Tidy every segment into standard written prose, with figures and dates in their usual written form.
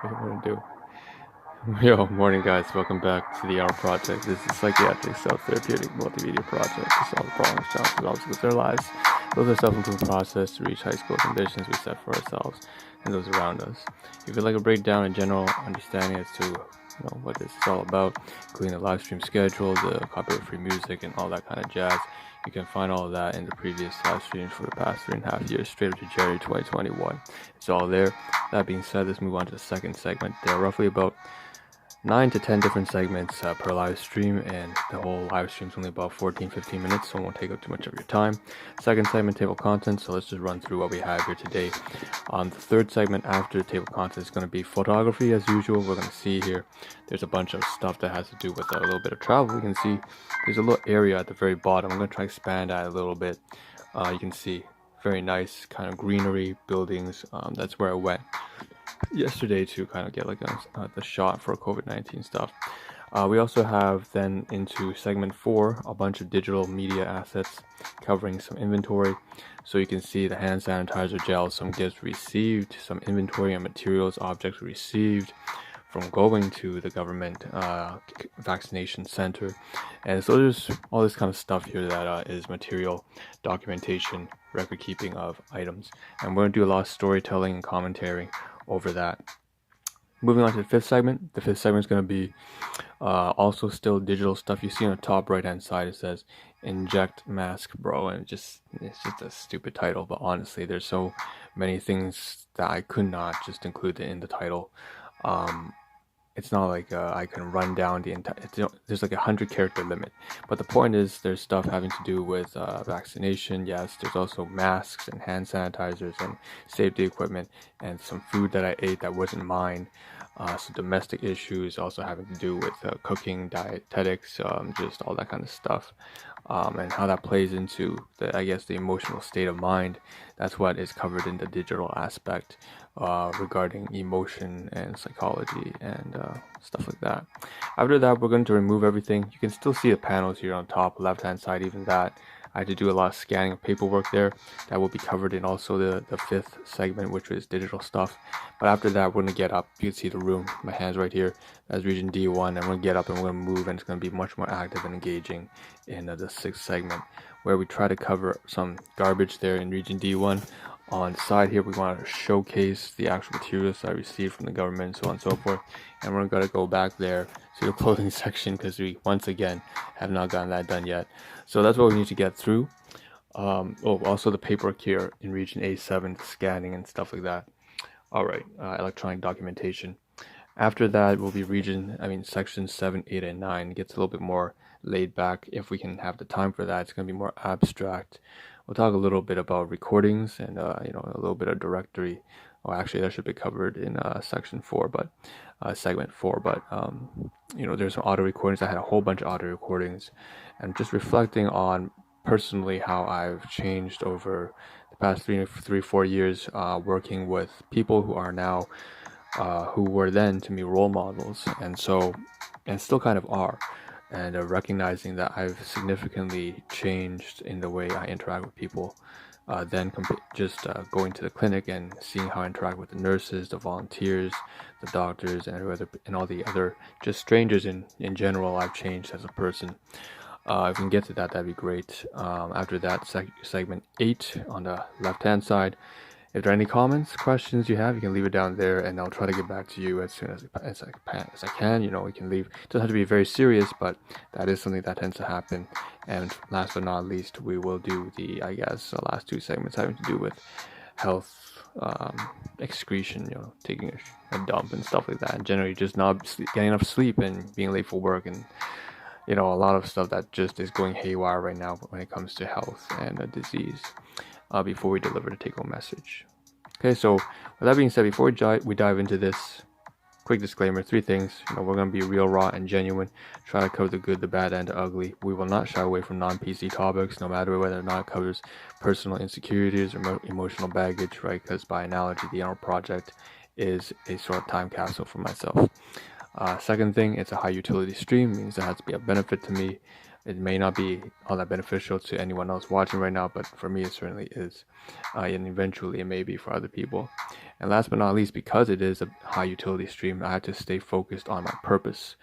What you want to do? Yo, morning guys, welcome back to the Ahn Rho Project. This is psychiatric, self-therapeutic, multimedia project to solve the problems, challenges, and obstacles of their lives. Those are self-improvement process to reach high school ambitions we set for ourselves and those around us. If you'd like a breakdown and general understanding as to what this is all about, including the live stream schedule, the copyright-free music, and all that kind of jazz, you can find all of that in the previous live streams for the past 3.5 years, straight up to January 2021. It's all there. That being said, let's move on to the second segment. There are roughly about 9 to 10 different segments per live stream, and the whole live stream is only about 14-15 minutes, so it won't take up too much of your time. Second segment, table content, so let's just run through what we have here today. The third segment after table content is going to be photography as usual. We're going to see here there's a bunch of stuff that has to do with a little bit of travel. You can see there's a little area at the very bottom. I'm going to try to expand that a little bit. You can see very nice kind of greenery, buildings. That's where I went yesterday to kind of get like the shot for COVID-19 stuff. We also have then into segment 4 a bunch of digital media assets covering some inventory. So you can see the hand sanitizer gel, some gifts received, some inventory and materials, objects received from going to the government vaccination center. And so there's all this kind of stuff here that is material, documentation, record keeping of items. And we're going to do a lot of storytelling and commentary over that. Moving on to the fifth segment. The fifth segment is going to be also still digital stuff. You see on the top right hand side it says inject mask bro, and it's just a stupid title, but honestly there's so many things that I could not just include in the title. It's not like I can run down the entire, there's like 100-character limit, but the point is there's stuff having to do with vaccination. Yes, there's also masks and hand sanitizers and safety equipment and some food that I ate that wasn't mine. So domestic issues also having to do with cooking, dietetics, just all that kind of stuff, and how that plays into the emotional state of mind. That's what is covered in the digital aspect regarding emotion and psychology and stuff like that. After that, we're going to remove everything. You can still see the panels here on top, left hand side, even that. I had to do a lot of scanning of paperwork there. That will be covered in also the fifth segment, which is digital stuff. But after that, we're going to get up. You can see the room, my hands right here. That's region D1. And we're going to get up and we're going to move, and it's going to be much more active and engaging in the sixth segment, where we try to cover some garbage there in region D1. On the side here, we want to showcase the actual materials I received from the government and so on and so forth. And we're going to go back there to the clothing section because we, once again, have not gotten that done yet. So that's what we need to get through. Also the paperwork here in region A7, scanning and stuff like that. All right, electronic documentation. After that will be section 7, 8, and 9. It gets a little bit more laid back if we can have the time for that. It's going to be more abstract. We'll talk a little bit about recordings and a little bit of directory. Well, actually, that should be covered in section 4, but segment 4. But there's some audio recordings. I had a whole bunch of audio recordings, and just reflecting on personally how I've changed over the past 4 years, working with people who are now, who were then to me role models, and still kind of are. And recognizing that I've significantly changed in the way I interact with people, then going to the clinic and seeing how I interact with the nurses, the volunteers, the doctors, and all the other just strangers in general. I've changed as a person. If we can get to that, that'd be great. After that, segment 8 on the left-hand side. If there are any comments, questions you have, you can leave it down there, and I'll try to get back to you as soon as I can. We can leave. It doesn't have to be very serious, but that is something that tends to happen. And last but not least, we will do the last 2 segments having to do with health, excretion, taking a dump and stuff like that, and generally just not getting enough sleep and being late for work, and a lot of stuff that just is going haywire right now when it comes to health and disease. Before we deliver the take-home message. Okay, so with that being said, before we dive into this, quick disclaimer: 3 things. We're going to be real, raw, and genuine. Try to cover the good, the bad, and the ugly. We will not shy away from non-PC topics, no matter whether or not it covers personal insecurities or emotional baggage, right? Because by analogy, the Ahn Rho Project is a sort of time capsule for myself. Second thing, it's a high utility stream, means it has to be a benefit to me. It may not be all that beneficial to anyone else watching right now, but for me it certainly is, and eventually it may be for other people. And last but not least, because it is a high utility stream, I have to stay focused on my purpose,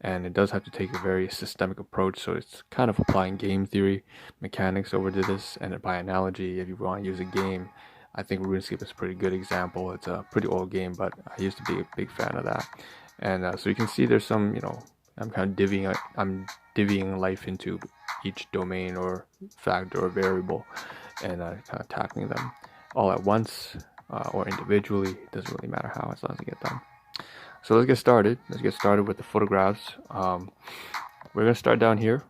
and it does have to take a very systemic approach. So it's kind of applying game theory mechanics over to this, and by analogy, if you want to use a game, I think RuneScape is a pretty good example. It's a pretty old game, but I used to be a big fan of that. And so you can see there's some, I'm kind of divvying life into each domain or factor or variable, and kind of tackling them all at once or individually. It doesn't really matter how, as long as I get done. So let's get started. Let's get started with the photographs. We're gonna start down here.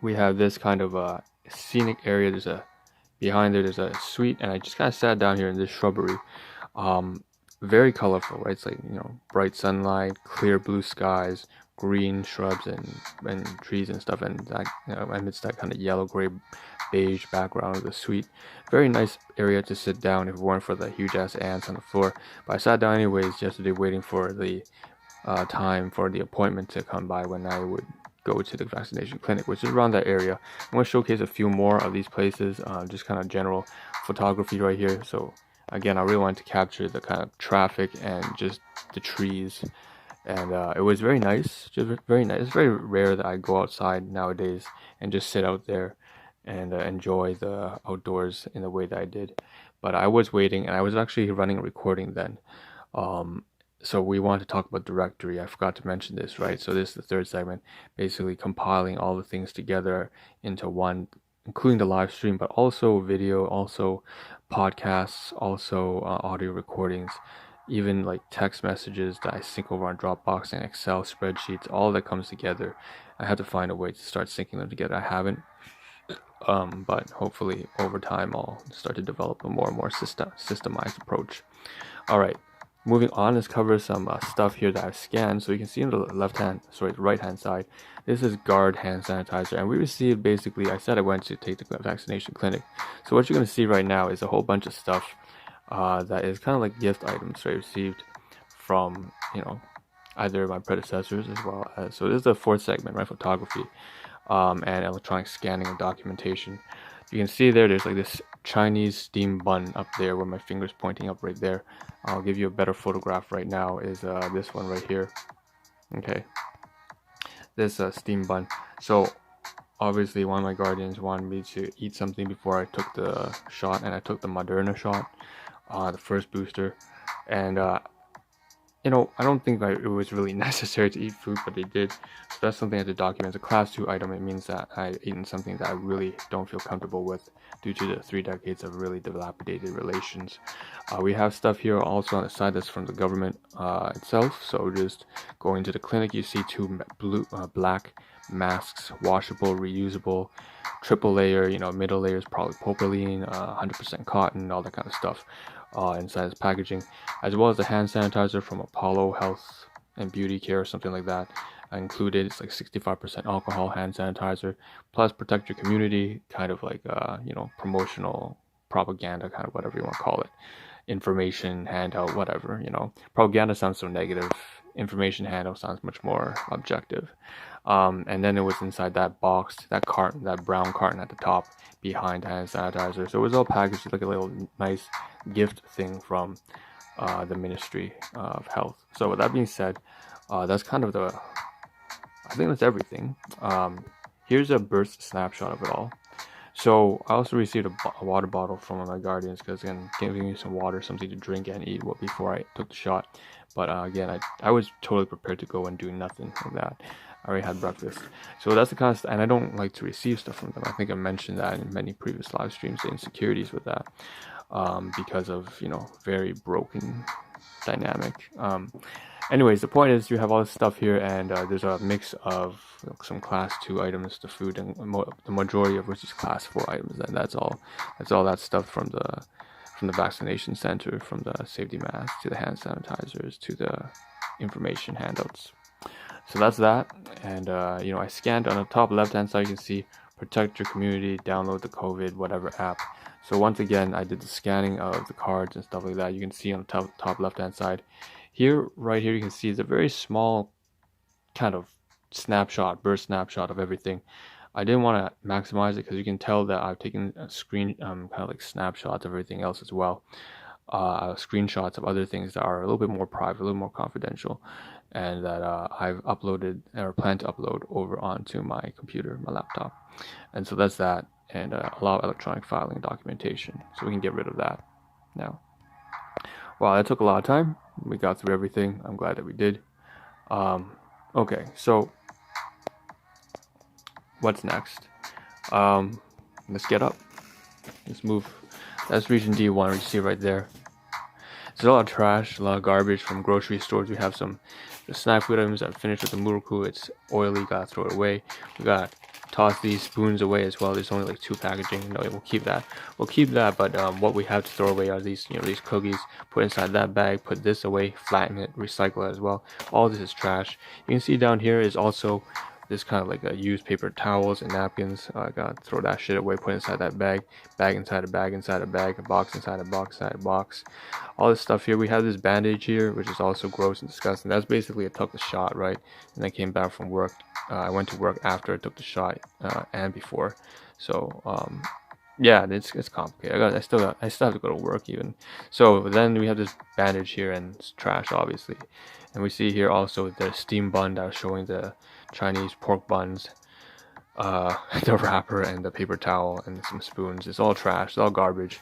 We have this kind of scenic area. Behind there's a suite, and I just kind of sat down here in this shrubbery. Very colorful, right? It's like, bright sunlight, clear blue skies, green shrubs and trees and stuff, and that, amidst that kind of yellow gray beige background of the suite. Very nice area to sit down if it weren't for the huge ass ants on the floor. But I sat down anyways yesterday, waiting for the time for the appointment to come by when I would go to the vaccination clinic, which is around that area. I'm going to showcase a few more of these places, just kind of general photography right here. So again, I really wanted to capture the kind of traffic and just the trees, and it was very nice, just very nice. It's very rare that I go outside nowadays and just sit out there and enjoy the outdoors in the way that I did. But I was waiting, and I was actually running a recording then. So we want to talk about directory. I forgot to mention this, right? So this is the third segment, basically compiling all the things together into one, including the live stream, but also video, also podcasts, also audio recordings, even like text messages that I sync over on Dropbox and Excel spreadsheets. All that comes together. I had to find a way to start syncing them together. I haven't, but hopefully over time I'll start to develop a more and more systemized approach. All right. Moving on, let's cover some stuff here that I've scanned. So you can see on the right hand side, this is Guard hand sanitizer, and we received basically, I said I went to take the vaccination clinic. So what you're going to see right now is a whole bunch of stuff that is kind of like gift items I received from, either my predecessors as well as, so this is the fourth segment, right? Photography and electronic scanning and documentation. You can see there's like this Chinese steam bun up there where my finger's pointing up right there. I'll give you a better photograph right now, is this one right here. Okay, this steam bun. So obviously one of my guardians wanted me to eat something before I took the shot, and I took the Moderna shot, the first booster, and I don't think that it was really necessary to eat food, but they did. So that's something I had to document. It's a class 2 item. It means that I've eaten something that I really don't feel comfortable with due to the 3 decades of really dilapidated relations. We have stuff here also on the side that's from the government itself. So just going to the clinic, you see 2 black masks, washable, reusable, triple layer, middle layer is polypropylene, 100% cotton, all that kind of stuff. Inside this packaging, as well as the hand sanitizer from Apollo Health and Beauty Care or something like that included. It's like 65% alcohol hand sanitizer, plus protect your community, kind of like promotional propaganda, kind of whatever you want to call it, information handout, whatever. Propaganda sounds so negative, information handout sounds much more objective. And then it was inside that box, that carton, that brown carton at the top behind hand sanitizer. So it was all packaged like a little nice gift thing from the Ministry of Health. So with that being said, that's kind of I think that's everything. Here's a burst snapshot of it all. So I also received a water bottle from one of my guardians, because again, giving me some water, something to drink and eat before I took the shot. But again, I was totally prepared to go and do nothing like that. I already had breakfast. So that's the kind of stuff, and I don't like to receive stuff from them. I think I mentioned that in many previous live streams, the insecurities with that, because of, very broken dynamic. Anyways, the point is you have all this stuff here, and there's a mix of some class 2 items to food, and the majority of which is class 4 items, and that's all that stuff from the vaccination center, from the safety masks to the hand sanitizers to the information handouts. So that's that, and I scanned on the top left hand side. You can see protect your community, download the COVID whatever app. So once again, I did the scanning of the cards and stuff like that. You can see on the top left hand side here, right here, you can see it's a very small kind of burst snapshot of everything. I didn't want to maximize it because you can tell that I've taken a kind of like snapshots of everything else as well. Screenshots of other things that are a little bit more private, a little more confidential, and that I've uploaded or plan to upload over onto my computer, my laptop. And so that's that, and a lot of electronic filing and documentation. So we can get rid of that now. Wow, that took a lot of time. We got through everything. I'm glad that we did. Okay, so what's next? Let's get up. Let's move. That's region D1, you see right there. There's a lot of trash, a lot of garbage from grocery stores. We have some snack food items that finished with the muruku. It's oily, gotta throw it away. We got toss these spoons away as well. There's only like 2 packaging. No, we'll keep that. But what we have to throw away are these, these cookies. Put inside that bag. Put this away. Flatten it. Recycle it as well. All this is trash. You can see down here is also this kind of like used paper towels and napkins. I gotta throw that shit away, put inside that bag inside a bag inside a bag, a box inside a box inside a box. All this stuff here. We have this bandage here, which is also gross and disgusting. That's basically I took the shot, right? And I came back from work. I went to work after I took the shot and before. So yeah, it's complicated. I still have to go to work even. So then we have this bandage here, and it's trash obviously. And we see here also the steam bun that I was showing, the Chinese pork buns, the wrapper and the paper towel and some spoons. It's all trash. It's all garbage,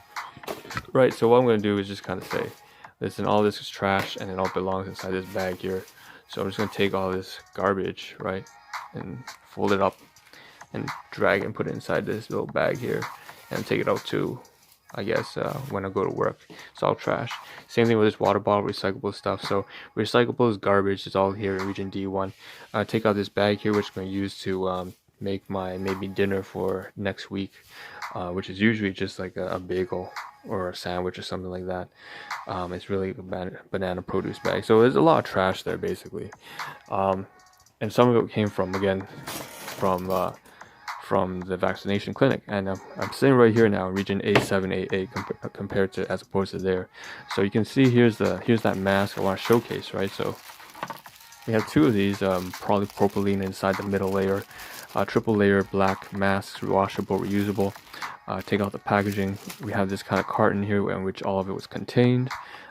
right? So what I'm going to do is just kind of say, listen, all this is trash and it all belongs inside this bag here. So I'm just going to take all this garbage, right, and fold it up and drag and put it inside this little bag here and take it out to, I guess, when I go to work. It's all trash. Same thing with this water bottle, recyclable stuff. So recyclable is garbage. It's all here in region D1. Take out this bag here, which I'm going to use to make my maybe dinner for next week, which is usually just like a bagel or a sandwich or something like that. It's really a banana produce bag. So there's a lot of trash there basically. And some of it came from, again, from the vaccination clinic, and I'm sitting right here now in region A788 compared to as opposed to there. So you can see here's that mask I want to showcase, right? So we have 2 of these polypropylene inside the middle layer, triple layer black masks, washable, reusable. Take out the packaging. We have this kind of carton here in which all of it was contained.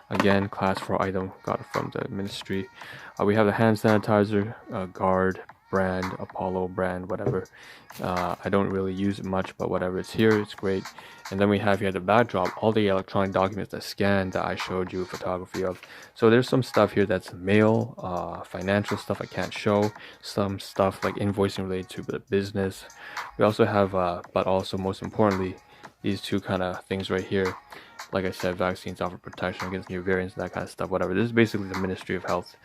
Again, class 4 item, got it from the ministry. We have the hand sanitizer, Guard brand, Apollo brand, whatever. I don't really use it much, but whatever, it's here, it's great. And then we have here the backdrop, all the electronic documents that scanned that I showed you photography of. So there's some stuff here that's mail, financial stuff I can't show, some stuff like invoicing related to the business. We also have, but also most importantly, these 2 kind of things right here. Like I said, vaccines offer protection against new variants, that kind of stuff, whatever. This is basically the Ministry of Health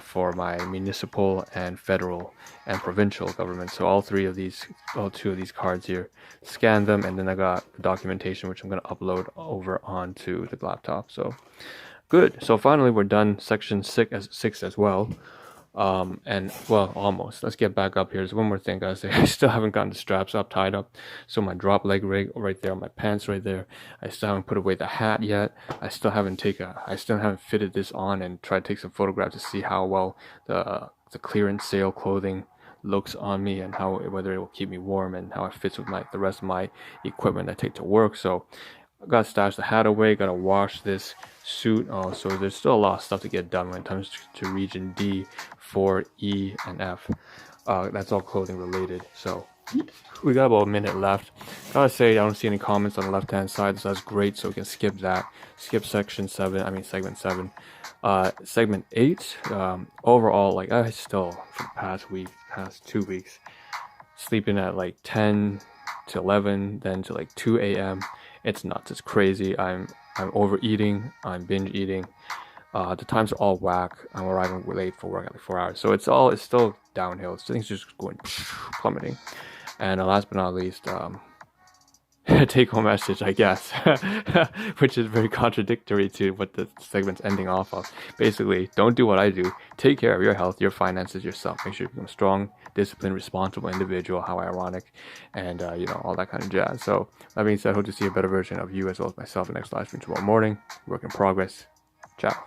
for my municipal and federal and provincial government. So all 2 of these cards here, scan them, and then I got the documentation which I'm going to upload over onto the laptop. So good. So finally we're done section 6 as well. And well, almost. Let's get back up here. There's one more thing, guys. I still haven't gotten the straps up, tied up. So my drop leg rig right there, my pants right there. I still haven't put away the hat yet. I still haven't fitted this on and tried to take some photographs to see how well the clearance sale clothing looks on me, and whether it will keep me warm, and how it fits with the rest of my equipment I take to work. So I gotta stash the hat away, gotta wash this suit. So there's still a lot of stuff to get done when it comes to region D, 4, E, and F. That's all clothing related. So we got about a minute left. Gotta say, I don't see any comments on the left hand side, so that's great. So we can skip that. Skip segment 7. Segment 8. Overall, like I still for the past 2 weeks, sleeping at like 10 to 11, then to like 2 a.m. It's nuts. It's crazy. I'm overeating. I'm binge eating. The times are all whack. I'm arriving late for work at like 4 hours. So it's still downhill. Things just going plummeting. And last but not least, take home message, I guess, which is very contradictory to what the segment's ending off of. Basically, don't do what I do. Take care of your health, your finances, yourself. Make sure you become a strong, disciplined, responsible individual. How ironic, and all that kind of jazz. So that being said, hope to see a better version of you as well as myself in the next live stream tomorrow morning. Work in progress. Ciao.